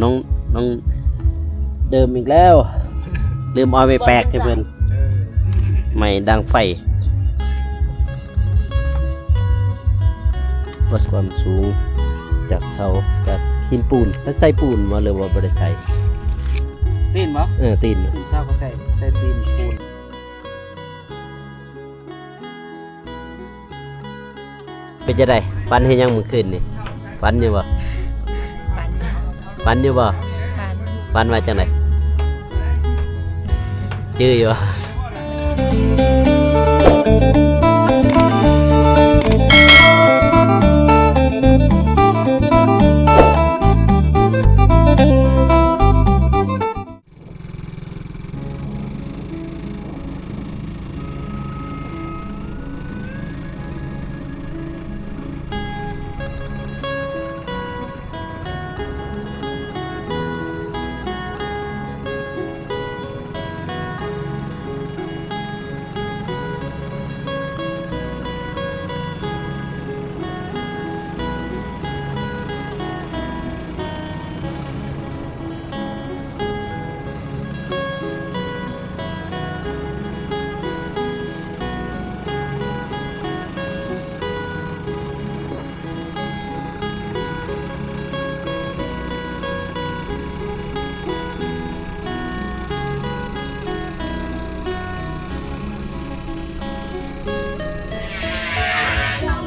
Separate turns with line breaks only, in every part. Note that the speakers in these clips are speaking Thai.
น้องเดิมอีกแล้วลืมเอาไปแปลกให้เพื่อนไม่ดังไฟวัดความสูงจากเสาจากหินปูนถ้าใส่ปูนมาเลยว่าบ่ได้ใส่
ตีนบ่
ตีน
เช้าก็ใส่ตีนปูน
เป็นจะได้ฟันให้ยังมื้อคืนนี่ฟันอยู่บ่ฟันอยู่บ่ฟันมาจังได๋ชื่ออยู่บ่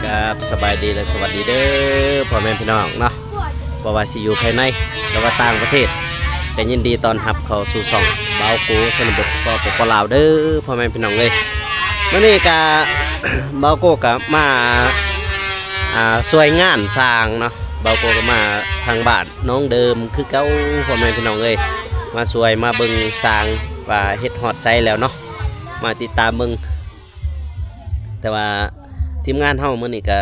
ครับสบายดีและสวัสดีเด้อพ่อแม่พี่น้องเนาะบ่ว่าสิอยู่ภายในหรือว่าต่างประเทศก็ยินดีต้อนรับเข้าสู่ช่องเบาโกชนบทปปลาวเด้อพ่อแม่พี่น้องเลยมื้อนี้ก็ เบาโกก็มาช่วยงานสร้างเนาะเบาโกก็มาทางบ้านน้องเดิมคือเก่าพ่อแม่พี่น้องเลยมาช่วยมาเบิ่งสร้างว่าเฮ็ดฮอดไซแล้วเนาะมาติดตามเบิ่งแต่ว่าทีมงานเฮามื้อนี้ก็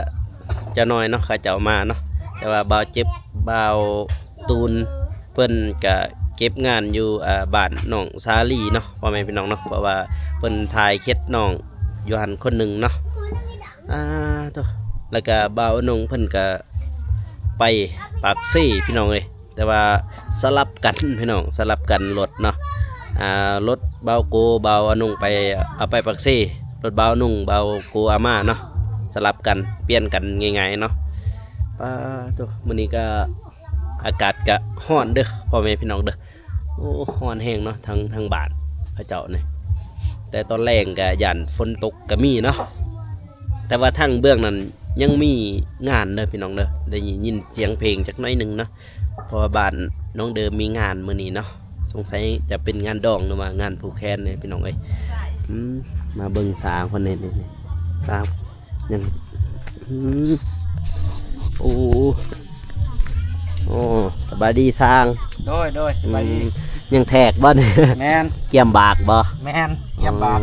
จะน้อยเนาะเขาเจ้ามาเนาะแต่ว่าบ่าวเจ็บบ่าวตูนเพิ่นก็เก็บงานอยู่บ้านน้องสาลีเนาะพ่อแม่พี่น้องเนาะเพราะว่าเพิ่นถ่ายเคล็ดน้องอยู่หั่นคนหนึงเนาะตัวแล้วก็บ่าวนงเพิ่นก็ไปปากซี่พี่น้องเอ้ยแต่ว่าสลับกันพี่น้องสลับกันรถเนาะรถบ่าวโกบ่าวอนงไปเอาไปปากซี่รถบ่าวนุ่งบ่าวโกอาม่าเนาะสลับกันเปลี่ยนกันง่ายๆเนาะตัวมื้อนี้ก็อากาศก็ร้อนเด้อพ่อแม่พี่น้องเด้อโอ้ร้อนแห้งเนาะทางบ้านพระเจ้านี่แต่ตอนแรกก็ย่านฝนตกก็มีเนาะแต่ว่าทางเบื้องนั้นยังมีงานเด้อพี่น้องเด้อได้ยินเสียงเพลงจักหน่อยนึงเนาะเพราะว่าบ้านน้องเดิมมีงานมื้อนี้เนาะสงสัยจะเป็นงานดองหรือว่างานผูกแขนเนี่ยพี่น้องเอ้ยมาเบิ่งสางคนนี้สางยังโอ้สบายดีสาง
โดยสบายดี
ยังแทกบ่เนี่ย
แมน
เกี่ยมบากบ่
แมนเกี่ยมบาก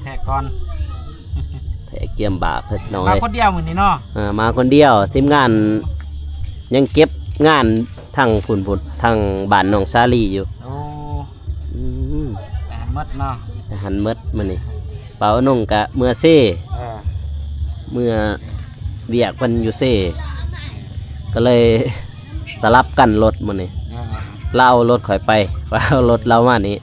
แทกก่อน
แทกเกี่ยมบากเพิ่นน้อย
มาคนเดียวมื้อนี้เนาะ
มาคนเดียวทีมงานยังเก็บงานทางพุ่นทางบ้านน้องซาลีอยู่
โอ้หันมดเนาะ
หันมดมื้อนี้เป๋านงกะเมื่อเซ่เมื่อเวียกเพิ่นอยู่เซ่ก็เลยสลับกันรถมื้อนี้เล่ารถข่อยไปว่ารถเรามานี่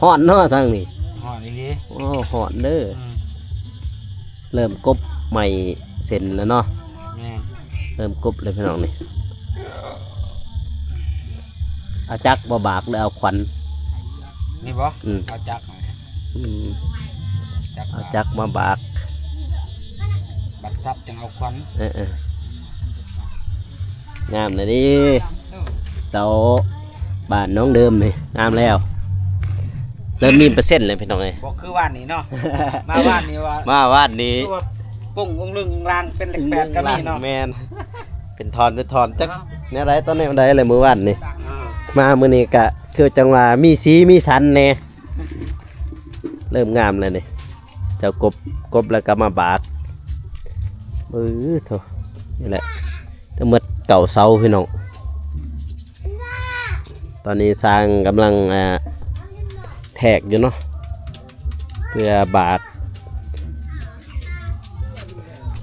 ฮ้อนเนาะทางนี้
ฮ้อนอีหลี
โอ้ฮ้อนเด้อเริ่มกบใหม่เสร็จแล้วเนาะเริ่มกบเลยพี่น้องนี่เอาจักบ่บากหรือเอาขวัญ
นี่บ่เอาจัก
เอาจักมาบาก
บัดซับจังเอาขวัญ
งามเลยดิเสาบ้านน้องเดิมนี่งามแล้วเริ่มมี%เลยพี่น้องเอ้ย
บ่คือว่านนี้เนาะมาว่านนี้ว่ากุ้งวงลึงลางเป็นเลข8ก็มีเนาะ
แม่นเป็นทอนจักแนวใดตอนนี้มันได้เลยมื้อวานนี่มามื้อนี้ก็คือจังว่ามีสีมีสันแน่เริ่มงามเลยนี่เจ้ากบแล้วก็มาบากโถนี่แหละทั้งหมดเก่าเสาพี่น้องตอนนี้สร้างกำลังแทกอยู่เนาะเพื่อบาก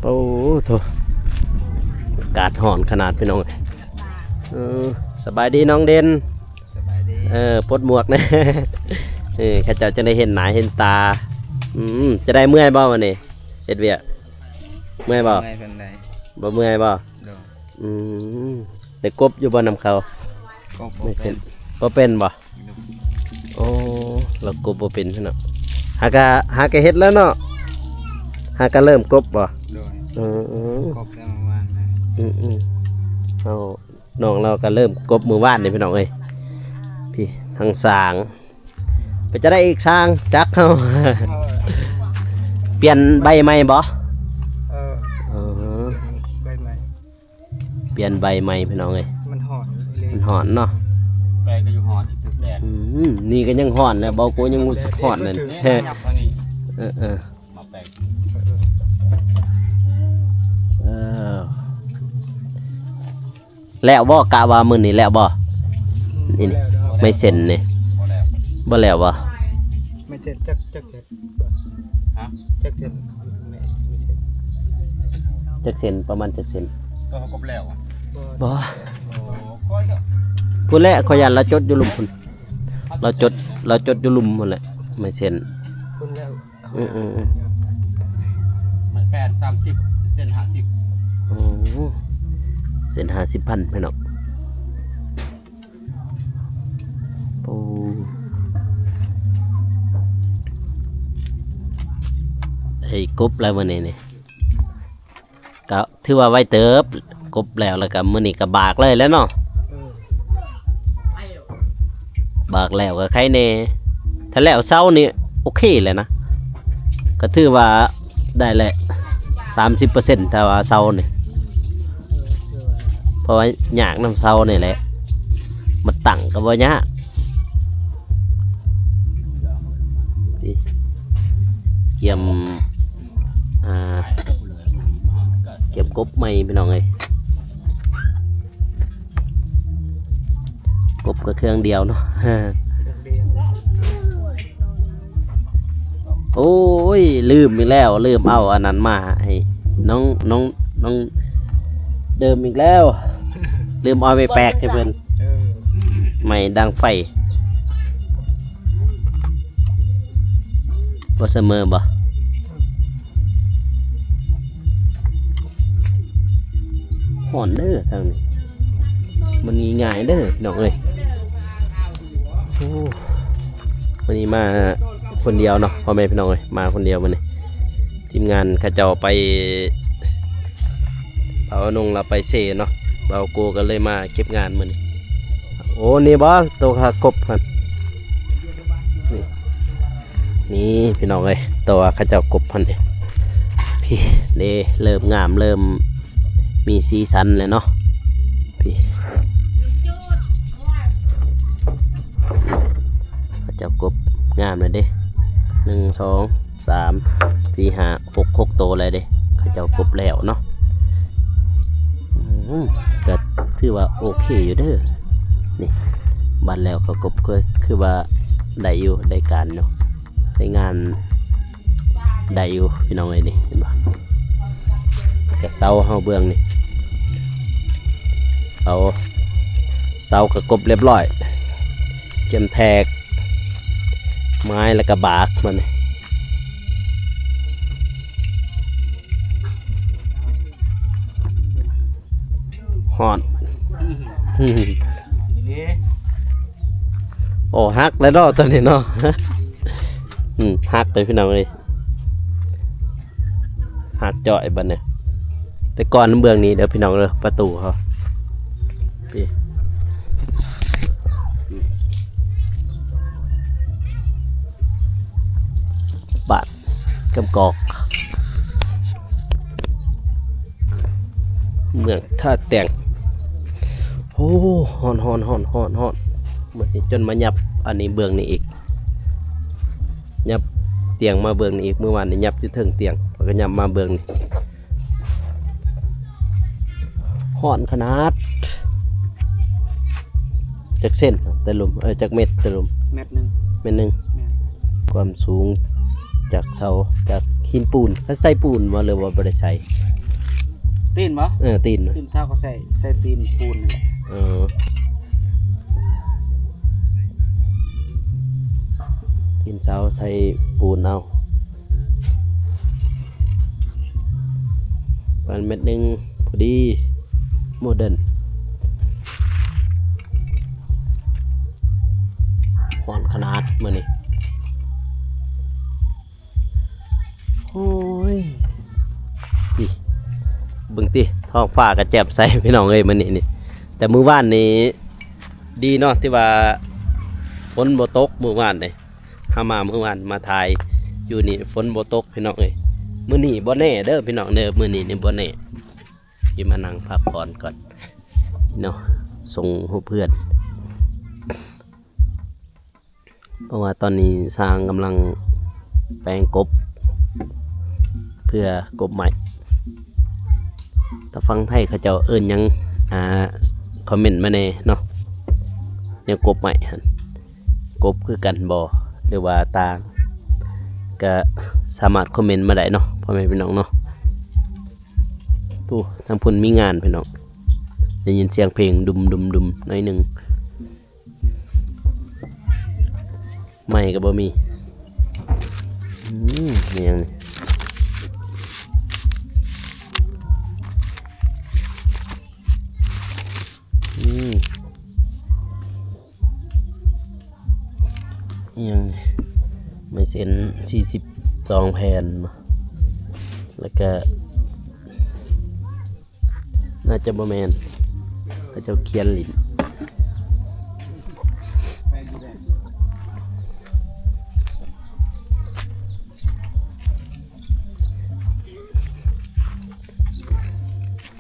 โอ้โถอากาศห่อนขนาดพี่น้อง เออสบายดีน้องเด่น
สบายดี
ปลดหมวกนะ ข้าเจ้าจะได้เห็นหน้าเห็นตาจะได้เมื่อยบ่วันนี้เฮ็ดเวียกเมื่อยบ่
ไม่เป็นไร
บ่เมื่อยบ่
โดน
ได้กบอยู่บ่นำเขา
ก็บ่
ไม่
เป็
เป็น นบ่เป็นบ่โอ้เรากบบ่เป็นเนาะหากะเฮ็ดแล้วเนาะหากะเริ่มกบบ่
โดย
ก
กบได้ประมาณนะ
เอาน้องเราก็เริ่มกบมือว่านนี่พี่น้องเอ้ยพี่ทางสางไปจะได้อีกสร้างจักเขา เปลี่ยนใบใหม่บ่
ใบไม้
เปลี่ยนใบใหม่พี่น้องเอ้ย
มันหอนเลย
มันหอนเนาะ
แปลงก็อยู่หอนอีกตึกแดด
นี่ก็ยังหอนแล้วเบาโกยังรู้สึกหอนเลย
ยับทางนี้ มาแปลง
แล้วบ่กะว่ามื้อนี้แล้วบ่นี่ไม่เซ็นนี่
พอแล้ว
บ่แล้วบ่
ไม่เจ็ดจักเจ็ด
ฮะ
จักเจ็ดไม่เจ็ด
จักเซ็นประมาณจักเซ็น
ก็เขากบแล้วอ่ะ
บ่
โอ้ก้อยก็
พุ่นแหละขอยยันเราจดอยู่ลุมพุ่นเราจดอยู่ลุมพุ่นแหละไม่เซ็น
คุณแล้ว
มันแปด30เส้น50
โอ้เซ็น50,000พี่น้องโอ้ไอ้กบแล้วมื้อนี้นี่ก็ถือว่าไว้เติบกบแล้วก็มื้อนี้ก็บากเลยแล้วเนาะบากแล้วก็ใครแน่ถ้าแล้วเช้านี่โอเคเลยนะก็ถือว่าได้แหละ 30%ถ้าว่าเช้านี่เพราะว่าหยากน้ำเช้านี่แหละมันตั้งก็บ่ยากนี่เกี่ยมเก็บกบใหม่พี่น้องเอ้ยกบก็เครื่องเดียวเนาะ โอ้ยลืมอีกแล้วลืมเอาอันนั้นมาให้น้องเดิมอีกแล้ว ลืมเอาไปแปลกให้เพื่อนไม่ดังไฟบ่เสมอบ่ห่อนเด้อทางนี้มันง่ายๆเด้อน้องเอ้ยโอ้วันนี้มาคนเดียวเนาะพ่อแม่พี่น้องเอ้ยมาคนเดียวมันนี่ทีมงานเขาเจ้าไปเอานงเราไปเซเนาะเบาโกก็เลยมาเก็บงานมันนี่โอ้นี่บอสตัวขากบครับนี่พี่น้องเอ้ยตัวเขาเจ้ากบพันนี่พี่เดเริ่มงามเริ่มมีสีสันเลยเนาะพี่เขาเจ้ากบงามเลยเด้1 2 3 4 5 6ตัวเลยเด้เขาเจ้ากบแล้วเนาะก็ถือว่าโอเคอยู่เด้อนี่บัดแล้วเขากบคือว่าได้อยู่ได้การเนาะได้งานได้อยู่พี่น้องเลยนี่เห็นบ่แต่เสาเฮาเบื้องนี่เสาก็กบเรียบร้อยเก็มแทกไม้แล้วก็บากมันหอน
นี่
โอ้ฮักแล้วเนาะตอนนี้เนาะ ฮักเลยพี่น้องเลยฮักจ่อยบัดเนี่ยแต่ก่อนเบื้องนี้เดี๋ยวพี่น้องเลยประตูเขาพี่บาดกำกอกเมืองท่าแต่งโอ้ฮอนเหมือนจนมายับอันนี้เบื้องนี้อีกยับเตียงมาเบื้องนี้อีกเมื่อวานนี้ยับที่เทิงเตียงแล้วก็ยับมาเบื้องนี้ฮอนขนาดจากเส้นแต่ลุมจากเม็ดแต่ลุม
เม็ดหนึง
เม็ดหนึ่งความสูงจากเสาจากหินปูนเขาใส่ปูนมาเลยว่าบ่ได้ใส่
ตีนบ่
ตีน
ตีนเช้าก็ใส่ตีนปูนนั่นแหละ
เสาใส่ปูนเอาประมาณเม็ดหนึงพอดีโมเดิร์นหอนขนาดมื้อนี้โอ้ยดิเบิ่งติท้องฟ้าก็แจ่มใสพี่น้องเอ้ยมื้อนี้นี่แต่มื้อวานนี้ดีเนาะที่ว่าฝนบ่ตกมื้อวานนี่เฮามามื้อวานมาถ่ายอยู่นี่ฝนบ่ตกพี่น้องเอ้ยมื้อนี้บ่แน่เด้อพี่น้องเด้อมื้อนี้นี่บ่แน่สิมานั่งพักผ่อนก่อนเนาะส่งให้เพื่อนเพราะว่าตอนนี้สร้างกำลังแปลงกบเพื่อกบใหม่ถ้าฟังไทยเขาเจ้าเอิ้นหยังคอมเมนต์มาแน่เนาะเนี่ยกบใหม่หั่นกบคือกันบ่หรือว่าต่างก็สามารถคอมเมนต์มาได้เนาะพ่อแม่พี่น้องเนาะผู้ทางพุ่นมีงานพี่น้องได้ยินเสียงเพลงดุมหน่อยหนึงไม่ก็บ่มีนี่ยังนี่ยังไม่เซ็น42แผ่นแล้วก็น่าจะบ่แม่นเขาเจ้าเขียนลิ้น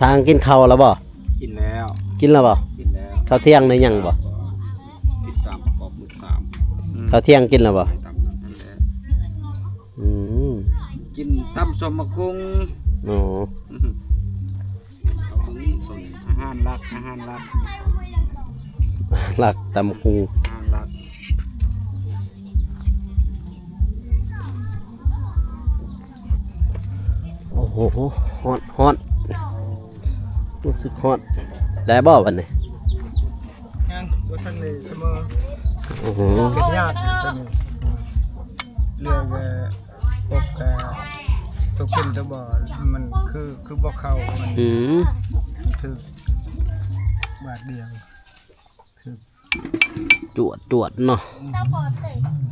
ทางกินข้าวแล้วบ่
กินแล้ว
กินแล้วบ่
กินแล้ว
ข้าวเที่ยงได้ยังบ่
กิน3ประกอบมื้อ3
ข้าวเที่ยงกินแล้วบ่
ตำนั่นแหละ กินตำสมมะคุง
อ๋อ
เอาตรงนี้ส่งอาหารรัก
หลักตำคุง
อาหารรัก
โอ้โหฮอตรู้สึกฮอตได้บ่วันนี้
ยังบ่ทันได้เสมอ
โอ้โห
เป็นญาติเป็นเรื่องปกตัวเป็นตัวบ่มันคือบ่เข้ามัน ถึกบาทเดียวถึก
จวดเนาะ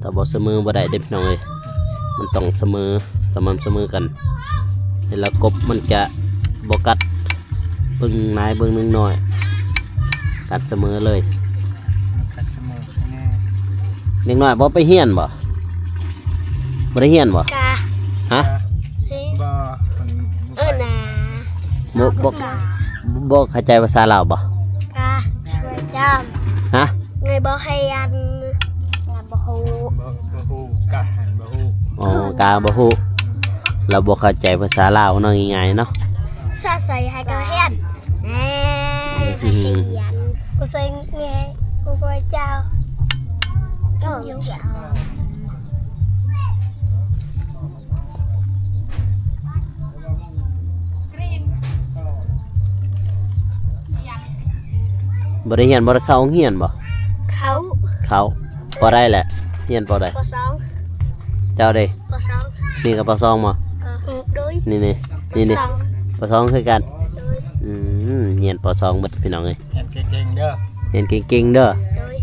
แต่บ่เสมอบ่ได้เด้อพี่น้องเอ้ยมันต้องเสมอสม่ำเสมอกันเวลากบมันจะบ่กัดเบิ่งนายเบิ่งนึงหน่อยกัดเสมอเลย
กัดเสมอแน่
เด็กน้อยบ่ไปเฮียนบ่ได้เฮียนบ่
กา
ฮะ
บ่คนบ่ไป
นา
บ่เข้าใจภาษาลาวบ่
กาไว้จ
ฮะ
ำไงบ่ให้ยันงานบ่ฮู้
บ่ฮู้กะหันบ่ฮู้
อ๋อกาบ่ฮู้เราบ่เข้าใจภาษาลาวเนาะง่ายๆเนาะ
ซาใส่ให้กาเฮ็ดแหน่ให้ยันกูใส่ไงกูไว้เจ้าก็ยังเจ้า
บ่ได้เฮียนบ่ได้เข้าโรงเรียนบ่
เขา
เข้าบ่ได้แหละเฮียนบ่ได้
ปสอง
เจ้าเด้
ปสอง
นี่ก็ปสองบ่
ด้วย
นี่
สอง
ปสองคือกัน
ด้วย
เฮียนปสองเบิดพี่น้องเอ้ย
เห็นเก่งๆเด้อ
เรียนเก่งๆเด้อ
ด้วย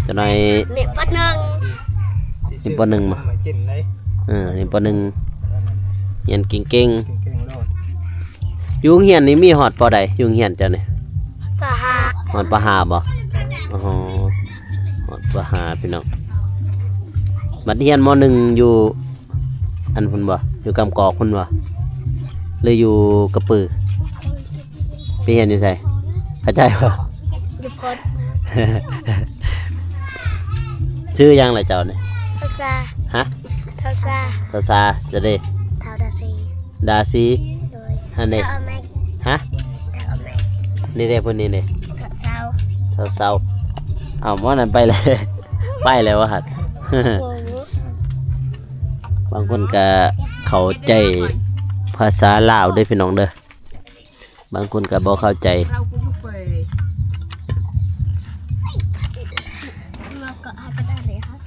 จักหน่อย
เนี่ยปัดหนึ่ง
นี่ปหนึ่งมา
กินเลย
นี่ปหนึ่งเรียนเก่ง
เก่งๆโลด
ๆอยู่โรงเรียนนี่มีฮอดปใดอยู่โรงเรียนเจ้านี่
ปะหา
ฮอดปห้าบ่อ๋อฮอดปห้าพี่น้องบัดเรียนมหนึ่งอยู่อันพุ่นบ่อยู่กำกอกพุ่นบ่หรืออยู่กระปือไปเรียนอยู่ไสเข้าใจบ่
หยุดคน
ชื่อยังล่ะเจ้านี่
เท่าซา
ฮะ
เท่าซา
ภาษาจะได้
เท่าดาซี
ดาซี
โดย
อันนี้
เท่าแม็ก
ฮะ
เท่าแม็ก
นี่เด้พุ่นนี่เด้
เท่าเซา
เศร้าๆเอาหม้อนั้นไปเลย ไปแล้ววะฮัด
โอ้โห
บางคนก็เข้าใจภาษาลาวเด้อพี่น้องเด้อบางคนก็บ่เข้าใจ
เราก็ให้ก็ได้เลยครับ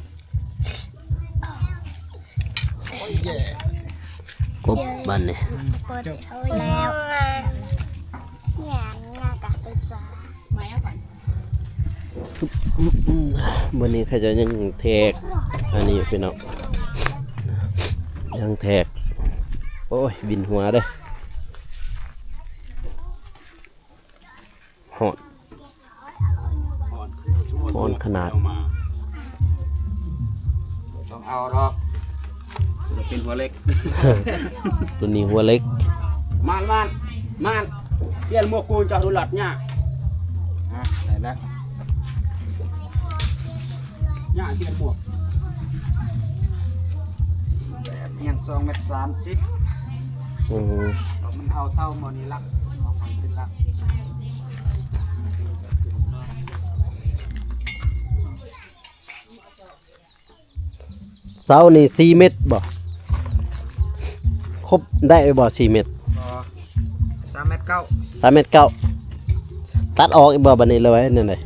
บ้านนี่
เปิดแล้วเนี่ยงานกับตัวจ้า
วันนี้เขาจะยังแทกอันนี้อยู่พี่น้องยังแทกโอ้ยบินหัวเด้อหอนหอนขนาด
ต้องเอาดอกจะเป็นหัวเล็ก
ตัวนี้หัวเล็ก
มันเปลี่ยนหมวกกูจะดูหลัดเนี่ยได้แล้วเนี่ยเปลี่ยนหมวกเนี่ย2.30 เมตร มันเอาเศร้าหมอนี่ลักเอามันเป็นลัก
เสานี่4 เมตรบ่ครบได้บ่4 เมตร
3.9
3 เมตร 9ตัดออกอีกบ่บัดนี้เลยไว้นั่นเลย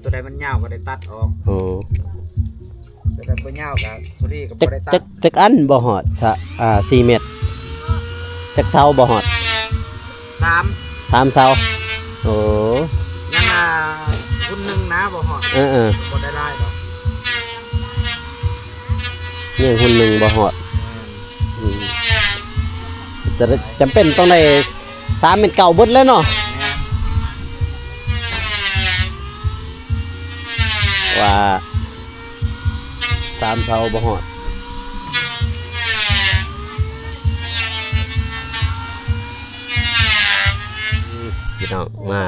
ตัวใดมันยาวก็ได้ตัดออก
โอ้
ตัวใดบ่ยาวก็พอดีก็
จั
บ่
ก
ได้ตั
จั
ด
กจักอันบ่ฮอด4 เมตรจักเสาบ่ฮอด
3
3 เสาโอ้
ยังคุณหนึ่งนะบ่ฮอด
เออ
บ่ได้ได้ดอก
นี่หุ่นหนึ่งบ่ฮอดจะจำเป็นต้องได้3 เมตร 9เบิดแล้วเนาะว่า3 เสาบ่ฮอดพี่น้องมา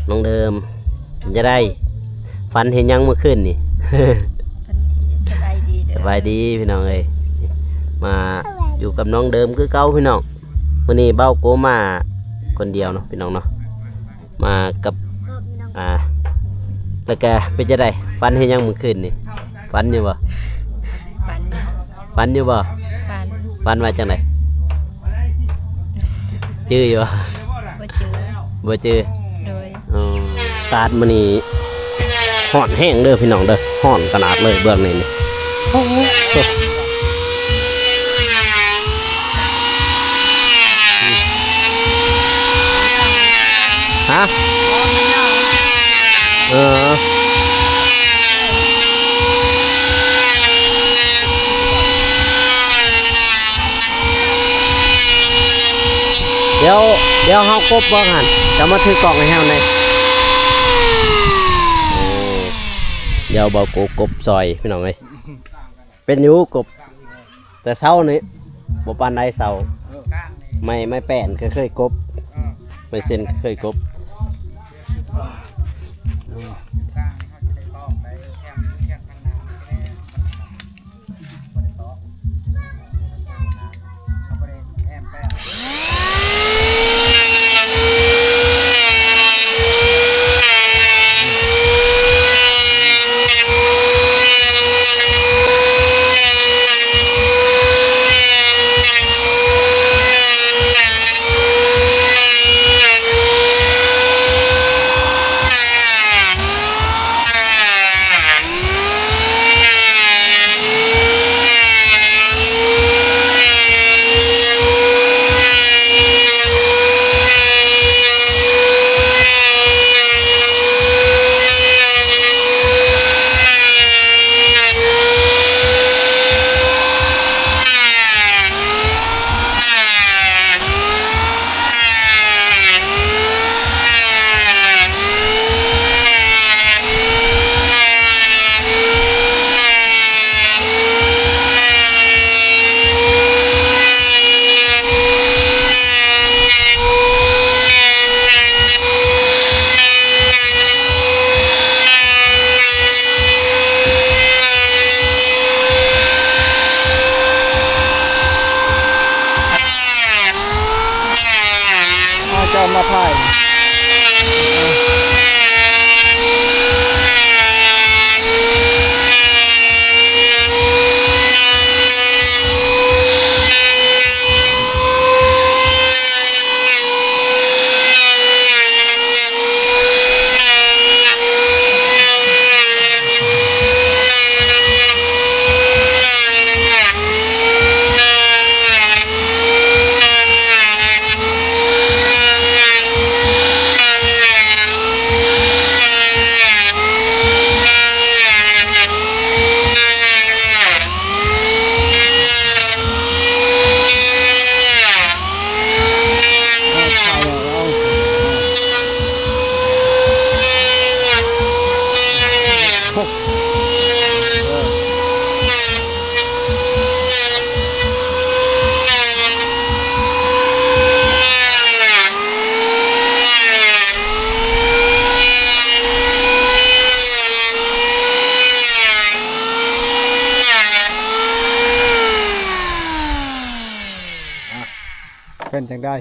น้องเดิมจะได้ฝันเห็นยังเมื่อคืนนี่
สบายดีเด้
ส
อบ
ายดีพี่น้องเอ้ยมาอยู่กับน้องเดิมคือเก่าพี่น้องวันนี้เบ้าโกมาคนเดียวเนาะพี่น้องเนาะมากับแล้วก็เป็นจะได้ฝันเห็นยังเมื่อคืนนี่ฝันอยู่บ่
ปัน
ฝันอยู่บ่
ปัน
ฝันว่าจังไดจื้ออยู่บ่
บ่เจอ
บ่จื้อ
โดย
ตาดมื้อนี้ฮ้อนแห้งเด้อพี่น้องเด้อฮ้อนขนาดเลยเบื้องนี้นี่ฮะเดี๋ยวเฮากบบ่หั่นจะมาถือกล่องให้เฮาหน่อยเดี๋ยวเบาโกกบซอยพี่น้องเอ้ยเป็นอยู่กบแต่เช้านี้บ่ปานใดเช้า
ก้างนี่
ไม่แป้นก็เคยกบไม่เส้นก็เคยกบ
ก้างเขาจะได้ตอกได้แข้งข้างหน้าบ่ได้ตอกเขาบ่ได้แอมแป้ง
เ
พิ่นจังได้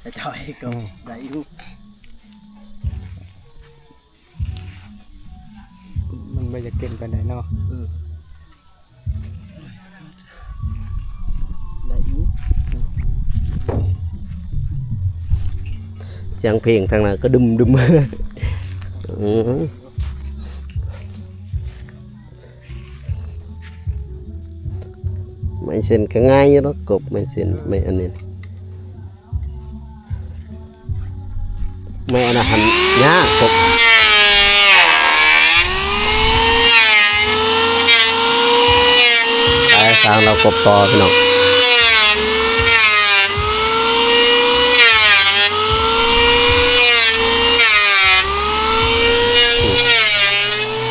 ไปจอยก็ได้อยู่
มันไม่จะเก่งปานใดเนาะ
ได้อยู่เสียงเพลงทางนั้นก็ดึมไม่เส้นก็ง่ายอยู่เนาะกบไม่เส้นไม่อันนี้ไม่อันนั้นยากกบไปทางเรากบต่อพี่น้อง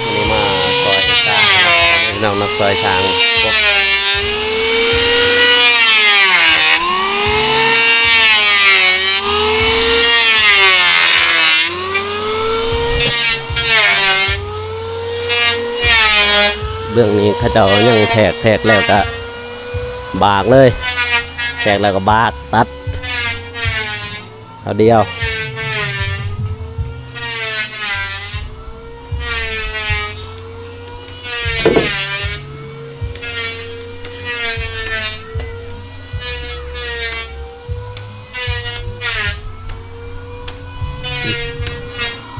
อันนี้มาซอยช้างพี่น้องนักซอยช้างกบเรื่องนี้เขาเจ้ายังแทกแล้วก็บากเลยแทกแล้วก็บากตัดเอาเดียว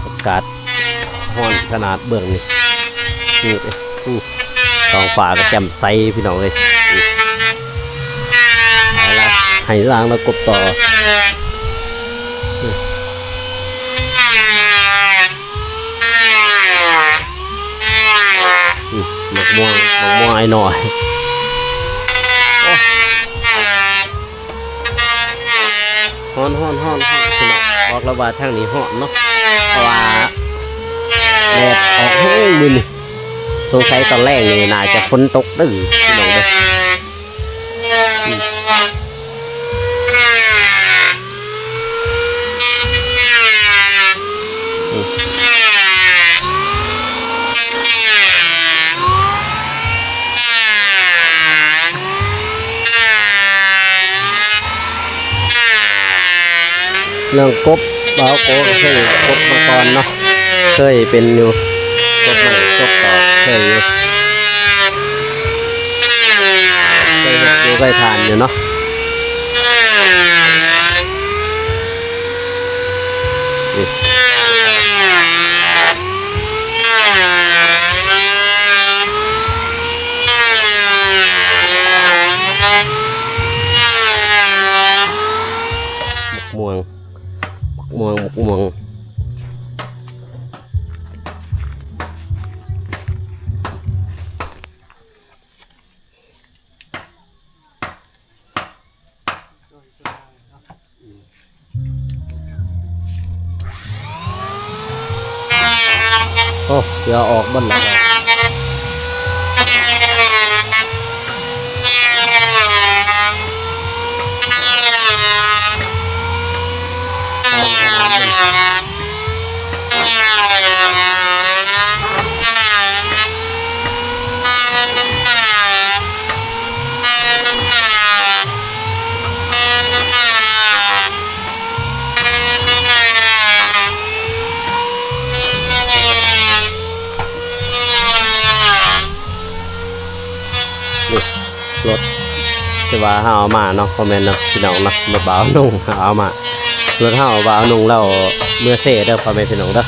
อากาศร้อนขนาดเบื้องนี่นี่ท้องฟ้าก็แจ่มใสพี่น้องเลยเอาละให้ล้างแล้วกบต่อหมกม่วงไอ้หน่อยฮ้อนพี่น้องบอกแล้วว่าทางนี้ฮ้อนเนาะเพราะว่าแดดออกแห้งมือนี่สงสัยตอนแรกนี่น่าจะฝนตกดื้อพี่น้องเด้อเรื่องกบบ่าวโกก็เคยกบมาก่อนเนาะเคยเป็นอยู่กบใหม่กบต่อเคยอยู่เคยผ่านอยู่เนาะม่วงโอ้เดี๋ยวออกบ้านแล้วรถจะว่าเฮาเอามาเนาะคอมเมนต์เนาะพี่น้องเนาะมาบ่าวนุ่งเอามารถเฮาบ่าวนุ่งแล้วเมื่อเซ่เด้อพ่อแม่พี่น้องเด้อ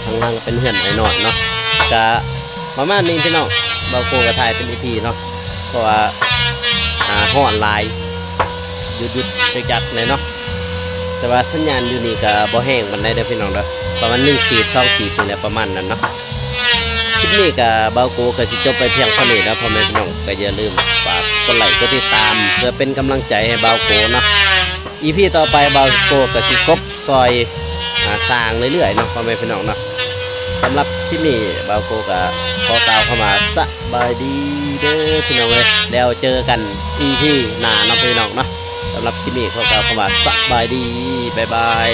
ข้างล่างก็เป็นเหือนไอ้นอนเนาะจะประมาณนี้พี่น้องบ่าวโกกระถ่ายเป็น EP เนาะเพราะว่าฮ้อนลายหยุดจัดเลยเนาะแต่ว่าสัญญาณอยู่นี่ก็บ่แห้งปานใดเด้อพี่น้องเด้อประมาณ1 ขีด 2 ขีดนี่แหละประมาณนั้นเนาะคลิปนี้กับเบาโกก็สิจบไปเพียงเท่านี้นะพ่อแม่พี่น้องก็อย่าลืมฝากกดไลค์กดติดตามเพื่อเป็นกำลังใจให้เบาโกเนาะEPต่อไปเบาโกก็สิกบซอยสร้างเรื่อยๆเนาะพ่อแม่พี่น้องเนาะสำหรับคลิปนี้เบาโกก็ขอกล่าวเข้ามาสบายดีเด้อพี่น้องเลยแล้วเจอกันEPหน้าเนาะพี่น้องเนาะสำหรับคลิปนี้ขอกล่าวเข้ามาสบายดีบ๊ายบาย